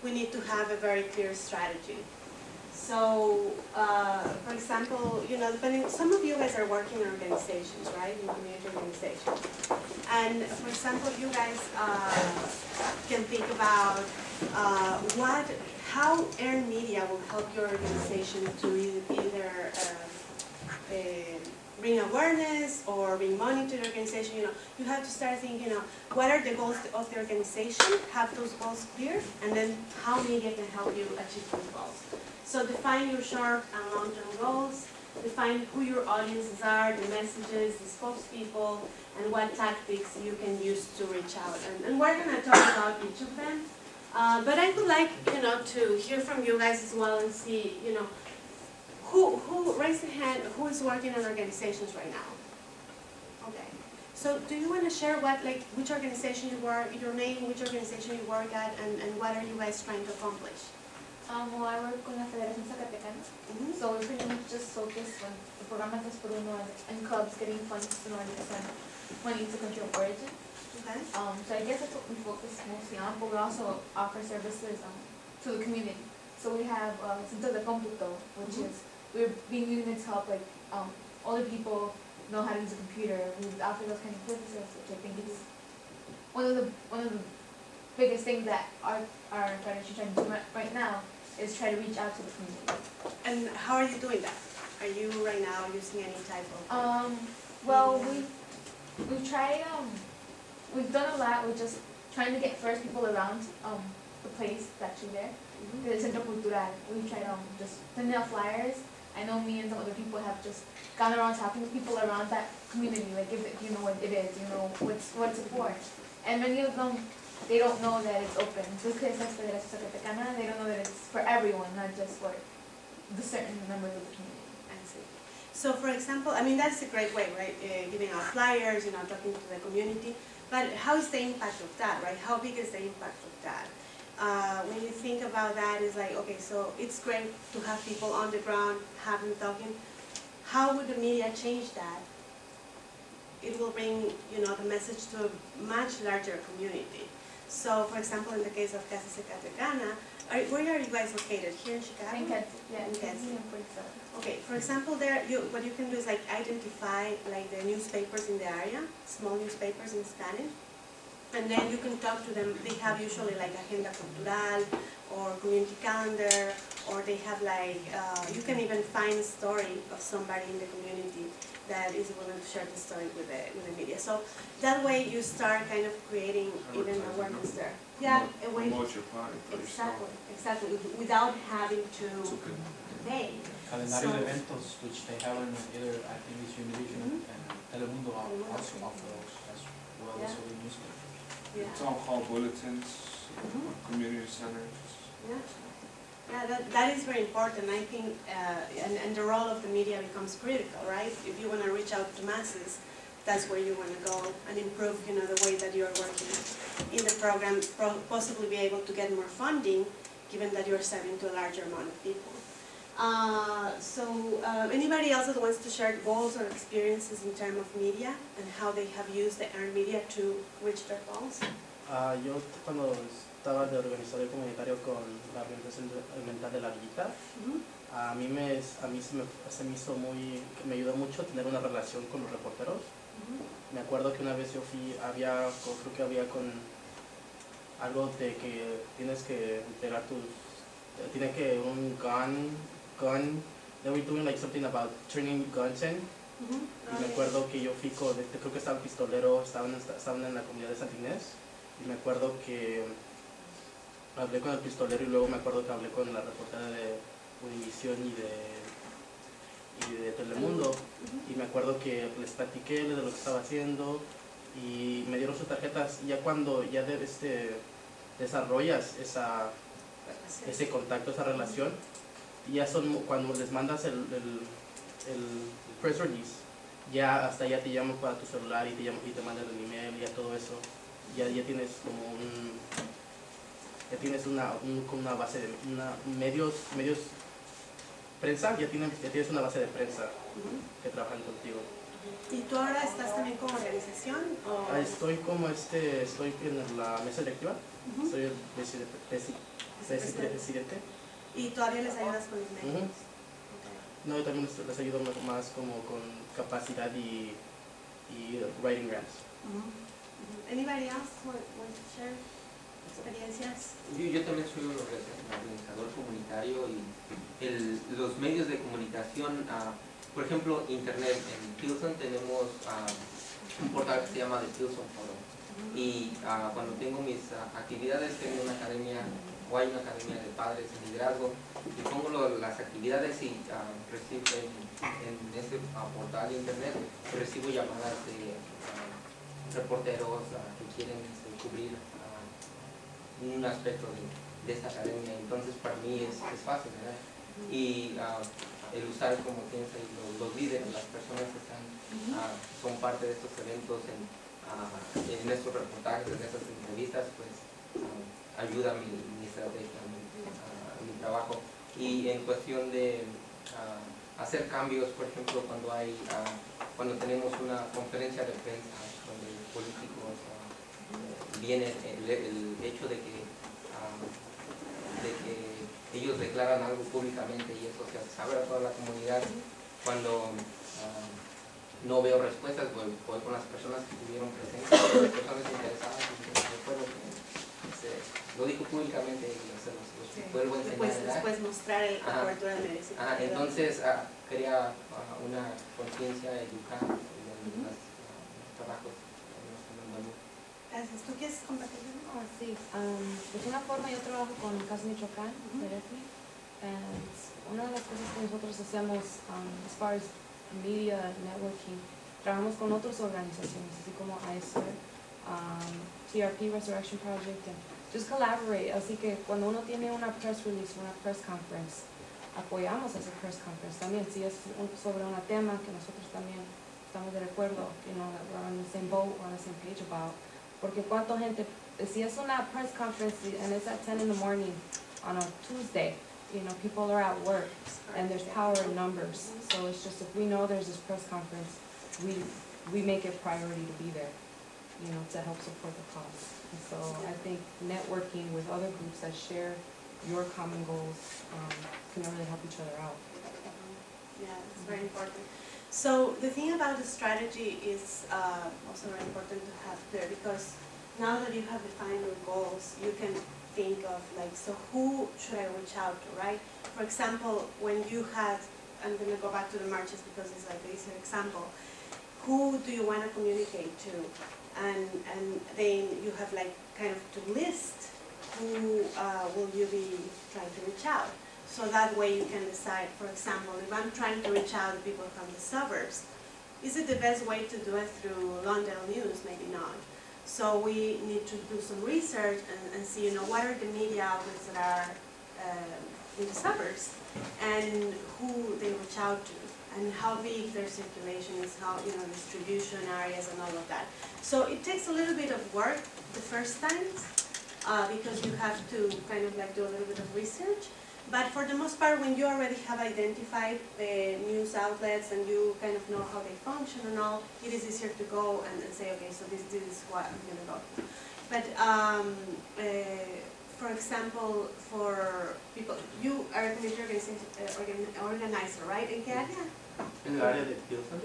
we need to have a very clear strategy. So, for example, you know, some of you guys are working in organizations, right, in community organizations. And for example, you guys can think about how earned media will help your organization to either bring awareness or bring money to the organization. You know, you have to start thinking, you know, what are the goals of the organization, have those goals clear, and then how media can help you achieve those goals. So define your short and long-term goals, define who your audiences are, the messages, the spokespeople, and what tactics you can use to reach out. And we're going to talk about each of them. But I would like, you know, to hear from you guys as well and see, you know, who raise the hand, who is working in organizations right now? Okay. So do you want to share which organization you work, your name, which organization you work at, and what are you guys trying to accomplish? Well, I work con la Federación Zacatecana, so we pretty much just focus on the programas dos por uno and clubs getting funds in order to send money to country of origin. Okay. So I guess that's what we focus mostly on, but we also offer services to the community. So we have Centro de Computo, which is, we're being used to help older people know how to use a computer. We offer those kind of services, which I think is one of the biggest things that our federation trying to do right now is try to reach out to the community. And how are you doing that? Are you right now using any type of? Well, we've tried. We've done a lot. We're just trying to get first people around the place that's actually there. The Centro Cultural. We've tried just sending out flyers. I know me and some other people have just gone around talking to people around that community, like if you know what it is, you know what's it for. And many of them, they don't know that it's open. Just because it's Federación Zacatecana, they don't know that it's for everyone, not just for the certain members of the community. I see. So, for example, I mean, that's a great way, right? Giving out flyers, you know, talking to the community. But how is the impact of that, right? How big is the impact of that? When you think about that, it's like, okay, so it's great to have people on the ground, have them talking. How would the media change that? It will bring, you know, the message to a much larger community. So, for example, in the case of Katty Salgado, where are you guys located? Here in Chicago? In Katty, yeah. In Katty. Okay, for example, there, what you can do is like identify like the newspapers in the area, small newspapers in Spanish, and then you can talk to them. They have usually like Agenda Cultural or community calendar, or they have like, you can even find a story of somebody in the community that is willing to share the story with the media. So that way you start kind of creating even awareness there. Yeah, a way. Promote your product. Exactly, without having to pay. Calendario de eventos, which they have in either, I think it's Univision and Telemundo also offer those as well as other newspapers. Yeah. Town hall bulletins, community centers. Yeah. Yeah, that is very important. I think, and the role of the media becomes critical, right? If you want to reach out to masses, that's where you want to go and improve, you know, the way that you are working in the program, possibly be able to get more funding, given that you're serving to a larger amount of people. Anybody else that wants to share goals or experiences in terms of media and how they have used the earned media to reach their goals? Yo cuando estaba de organizador comunitario con la organización mental de la Villita, a mí se me hizo me ayudó mucho tener una relación con los reporteros. Me acuerdo que una vez yo fui, creo que había con algo de que tienes que entregar tiene que un gun, they were doing like something about turning guns in. Y me acuerdo que yo fui creo que estaba el pistolero, estaban en la comunidad de Santa Inés. Y me acuerdo que hablé con el pistolero y luego me acuerdo que hablé con la reportera de Univision y de Telemundo. Y me acuerdo que les platiqué de lo que estaba haciendo y me dieron sus tarjetas. Y ya cuando ya desarrollas ese contacto, esa relación, y ya cuando les mandas el press release, ya hasta ya te llaman para tu celular y te mandan el email y ya todo eso. Ya tienes como una base de medios prensa, ya tienes una base de prensa que trabajan contigo. ¿Y tú ahora estás también como organización? ¿O? Estoy en la mesa directiva, soy el presidente. ¿Y todavía les ayudas con los medios? Ujú. No, yo también les ayudo más como con capacidad y writing grants. Anybody else want to share experiencias? Yo también soy un organizador comunitario y los medios de comunicación, por ejemplo, internet. En Pilsen tenemos un portal que se llama The Pilsen Forum. Y cuando tengo mis actividades, tengo una academia, o hay una academia de padres en liderazgo, y pongo las actividades y recibo en ese portal de internet, recibo llamadas de reporteros que quieren cubrir un aspecto de esta academia. Entonces para mí es fácil, ¿verdad? Y el usar, como piensa, los líderes, las personas que están, son parte de estos eventos en estos reportajes, en estas entrevistas, pues ayuda a mi estrategia, a mi trabajo. Y en cuestión de hacer cambios, por ejemplo, cuando tenemos una conferencia de prensa donde políticos viene el hecho de que ellos declaran algo públicamente y eso se hace saber a toda la comunidad. Cuando no veo respuestas, voy con las personas que estuvieron presentes, las personas interesadas, y recuerdo que lo dijo públicamente y se los vuelvo a enseñar. Después mostrar la cobertura de medios. Entonces crea una conciencia, educar en los trabajos en los que me envuelvo. Gracias. ¿Tú quieres compartir? Sí, pues una forma yo trabajo con Casa Michoacán, directly, and una de las cosas que nosotros hacemos as far as media networking, trabajamos con otras organizaciones, así como ICIRR, TRP Resurrection Project, and just collaborate, así que cuando uno tiene una press release, una press conference, apoyamos esa press conference también, si es sobre un tema que nosotros también estamos de acuerdo, you know, that we're on the same boat, we're on the same page about, porque cuánta gente, si es una press conference and it's at 10 in the morning on a Tuesday, you know, people are at work and there's power in numbers. So it's just, if we know there's this press conference, we make it priority to be there, you know, to help support the cause. And so I think networking with other groups that share your common goals can really help each other out. Yeah, it's very important. So the thing about the strategy is also very important to have there, because now that you have defined your goals, you can think of like, so who should I reach out to, right? For example, when you had, I'm going to go back to the marches because it's like the easier example, who do you want to communicate to? And then you have like kind of to list who will you be trying to reach out. So that way you can decide, for example, if I'm trying to reach out to people from the suburbs, is it the best way to do it through Londale News? Maybe not. So we need to do some research and see, you know, what are the media outlets that are in the suburbs and who they reach out to and how big their circulation is, how, you know, distribution areas and all of that. So it takes a little bit of work the first times because you have to kind of like do a little bit of research. But for the most part, when you already have identified the news outlets and you kind of know how they function and all, it is easier to go and say, okay, so this is what I'm going to go to. But for example, for people, you are a community organizer, right? ¿En qué área? En el área de Pilsen.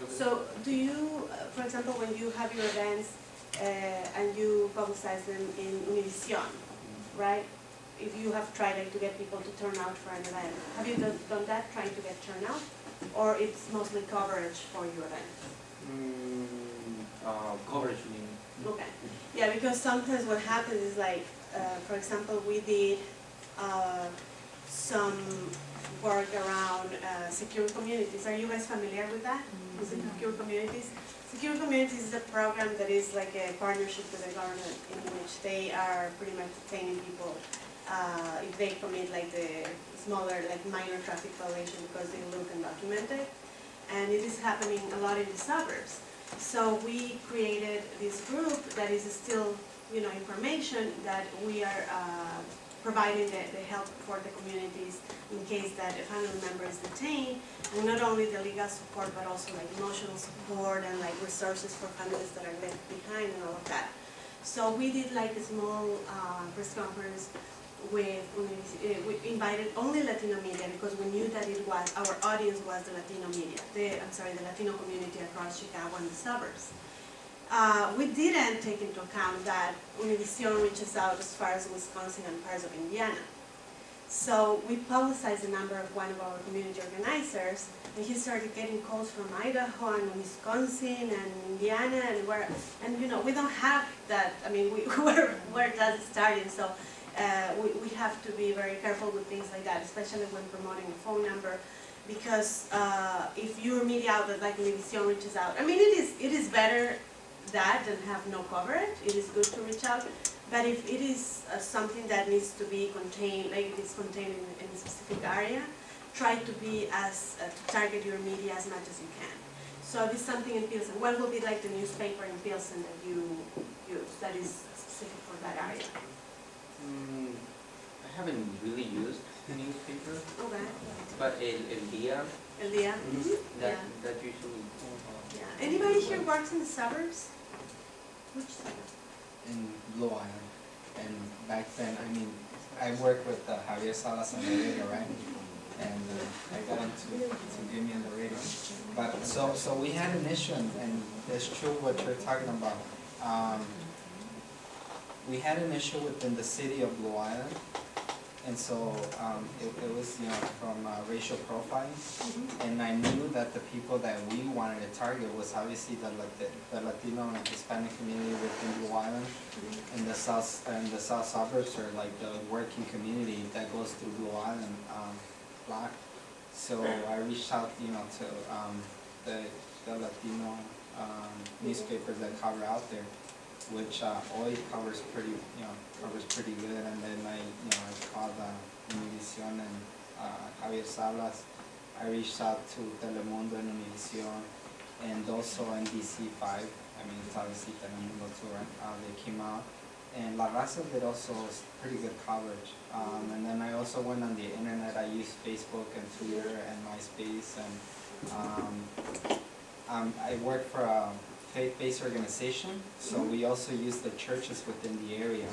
So do you, for example, when you have your events and you publicize them in Univision, right? If you have tried like, to get people to turn out for an event, have you done that, trying to get turnout? Or it's mostly coverage for your event? Coverage, you mean? Okay. Yeah, because sometimes what happens is like, for example, we did some work around secure communities. Are you guys familiar with that? Secure communities? Secure communities is a program that is like a partnership with the government in which they are pretty much detaining people if they commit like the smaller, like minor traffic violation because they look undocumented. And it is happening a lot in the suburbs. So we created this group that is still, you know, information that we are providing the help for the communities in case that a family member is detained, and not only the legal support but also like emotional support and like resources for families that are left behind and all of that. So we did like a small press conference we invited only Latino media because we knew that it was, our audience was the Latino media, the Latino community across Chicago and the suburbs. We didn't take into account that Univision reaches out as far as Wisconsin and parts of Indiana. So we publicized the number of one of our community organizers, and he started getting calls from Idaho and Wisconsin and Indiana and where, and you know, we don't have that, I mean, where does it start? And so we have to be very careful with things like that, especially when promoting a phone number, because if your media outlet like Univision reaches out, I mean, it is better that than have no coverage. It is good to reach out. But if it is something that needs to be contained, like it is contained in a specific area, try to be as, to target your media as much as you can. So if it's something in Pilsen, what will be like the newspaper in Pilsen that you use that is specific for that area? I haven't really used the newspaper, Okay. but El Día, El Día? that, Yeah. that usually, Yeah. Anybody here works in the suburbs? Which suburbs? In Blue Island, and back then, I mean, I worked with Javier Salas on the radio, right? And I got him to give me on the radio. But so we had an issue, and it's true what you're talking about. We had an issue within the city of Blue Island, and so it was, you know, from racial profiling. And I knew that the people that we wanted to target was obviously the Latino and Hispanic community within Blue Island, and the south suburbs are like the working community that goes through Blue Island block. So I reached out, you know, to the Latino newspapers that cover out there, which Hoy covers pretty good, and then I called Univision and Javier Salas. I reached out to Telemundo and Univision, and also NBC5. I mean, it's obviously Telemundo too, right? They came out, and La Raza did also pretty good coverage. And then I also went on the internet. I used Facebook and Twitter and MySpace, and I worked for a faith-based organization, so we also used the churches within the area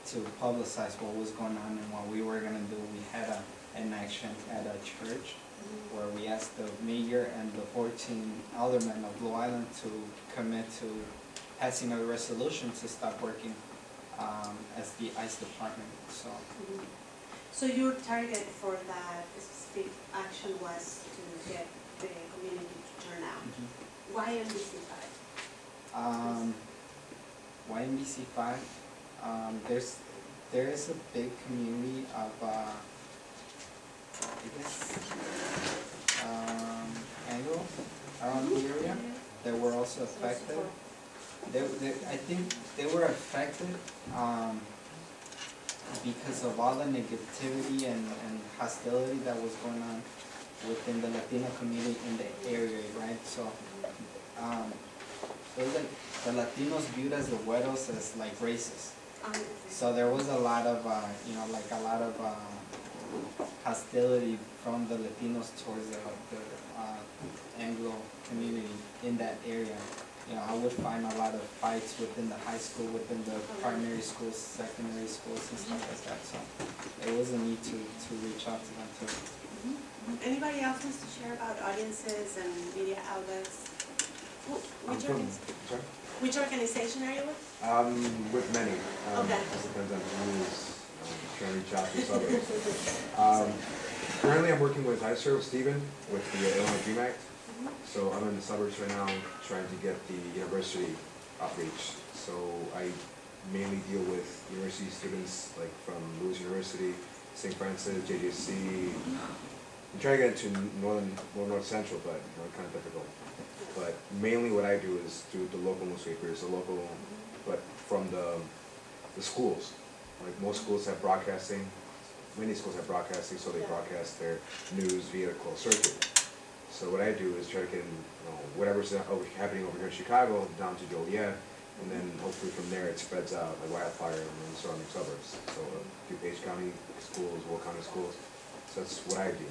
to publicize what was going on and what we were going to do. We had an action at a church where we asked the mayor and the 14 aldermen of Blue Island to commit to passing a resolution to stop working as the ICE department. So your target for that specific action was to get the community to turn out. Why NBC5? Why NBC5? There is a big community of I guess Anglo around the area that were also affected. I think they were affected because of all the negativity and hostility that was going on within the Latino community in the area, right? So it was like the Latinos viewed as the güeros as like racist. So there was a lot of hostility from the Latinos towards the Anglo community in that area. You know, I would find a lot of fights within the high school, within the primary schools, secondary schools, and stuff like that. So it was a need to reach out to them too. Anybody else wants to share about audiences and media outlets? Which organization are you with? With many. Okay. Depends on who's trying to reach out to others. Currently I'm working with ICIRR Stephen with the Illinois Dream Act. So I'm in the suburbs right now trying to get the university outreach. So I mainly deal with university students like from Lewis University, St. Francis, JJC. I'm trying to get into North Central, but kind of difficult. But mainly what I do is do the local newspapers, but from the schools. Like most schools have broadcasting, many schools have broadcasting, so they broadcast their news via the closed circuit. So what I do is try to get whatever's happening over here in Chicago down to Joliet, and then hopefully from there it spreads out like wildfire in the surrounding suburbs. So DuPage County schools, Will County schools. So that's what I do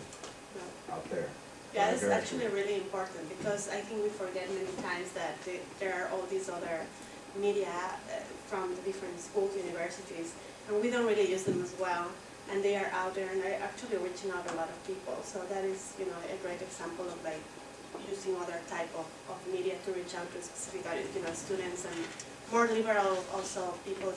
out there. Yeah, it's actually really important because I think we forget many times that there are all these other media from the different schools, universities, and we don't really use them as well. And they are out there, and they're actually reaching out a lot of people. So that is, you know, a great example of like using other type of media to reach out to specific, you know, students and more liberal also people